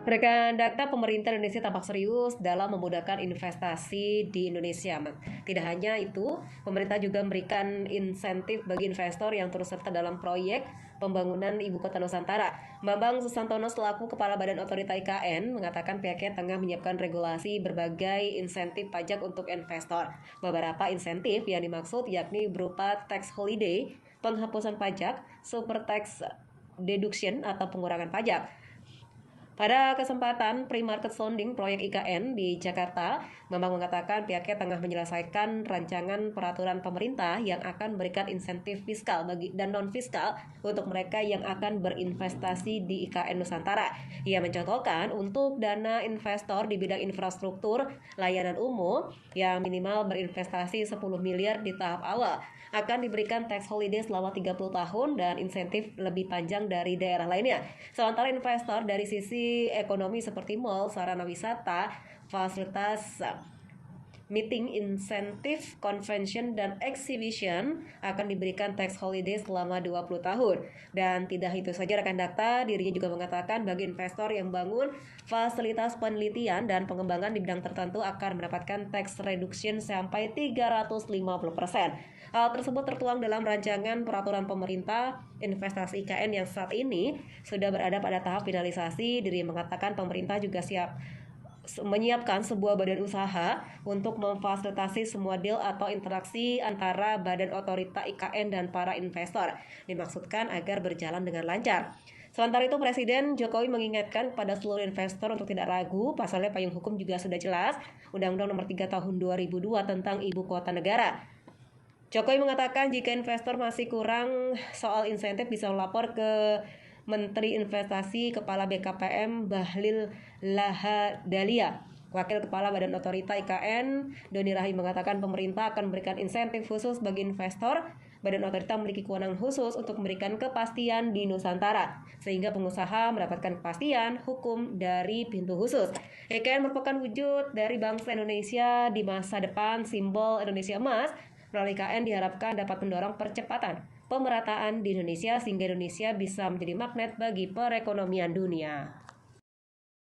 Rekan data pemerintah Indonesia tampak serius dalam memudahkan investasi di Indonesia. Tidak hanya itu, pemerintah juga memberikan insentif bagi investor yang turut serta dalam proyek pembangunan Ibu Kota Nusantara. Bambang Susantono selaku Kepala Badan Otorita IKN mengatakan pihaknya tengah menyiapkan regulasi berbagai insentif pajak untuk investor. Beberapa insentif yang dimaksud yakni berupa tax holiday, penghapusan pajak, super tax deduction atau pengurangan pajak. Pada kesempatan pre-market sounding proyek IKN di Jakarta, Bambang mengatakan pihaknya tengah menyelesaikan rancangan peraturan pemerintah yang akan memberikan insentif fiskal dan non-fiskal untuk mereka yang akan berinvestasi di IKN Nusantara. Ia mencontohkan untuk dana investor di bidang infrastruktur, layanan umum yang minimal berinvestasi 10 miliar di tahap awal akan diberikan tax holiday selama 30 tahun dan insentif lebih panjang dari daerah lainnya. Sementara investor dari sisi ekonomi seperti mal, sarana wisata, fasilitas meeting, insentif, convention, dan exhibition akan diberikan tax holiday selama 20 tahun. Dan tidak itu saja, rekan data, dirinya juga mengatakan bagi investor yang bangun fasilitas penelitian dan pengembangan di bidang tertentu akan mendapatkan tax reduction sampai 350%. Hal tersebut tertuang dalam rancangan peraturan pemerintah investasi IKN yang saat ini sudah berada pada tahap finalisasi. Dirinya mengatakan pemerintah juga menyiapkan sebuah badan usaha untuk memfasilitasi semua deal atau interaksi antara badan otorita IKN dan para investor. Dimaksudkan agar berjalan dengan lancar. Sementara itu, Presiden Jokowi mengingatkan kepada seluruh investor untuk tidak ragu. Pasalnya payung hukum juga sudah jelas. Undang-Undang Nomor 3 Tahun 2002 tentang Ibu Kota Negara. Jokowi mengatakan jika investor masih kurang soal insentif bisa melapor ke Menteri Investasi Kepala BKPM Bahlil Lahadalia. Wakil Kepala Badan Otorita IKN Doni Rahim mengatakan pemerintah akan memberikan insentif khusus bagi investor. Badan Otorita memiliki kewenangan khusus untuk memberikan kepastian di Nusantara, sehingga pengusaha mendapatkan kepastian hukum dari pintu khusus. IKN merupakan wujud dari bangsa Indonesia di masa depan, simbol Indonesia Emas. Melalui IKN diharapkan dapat mendorong percepatan pemerataan di Indonesia sehingga Indonesia bisa menjadi magnet bagi perekonomian dunia.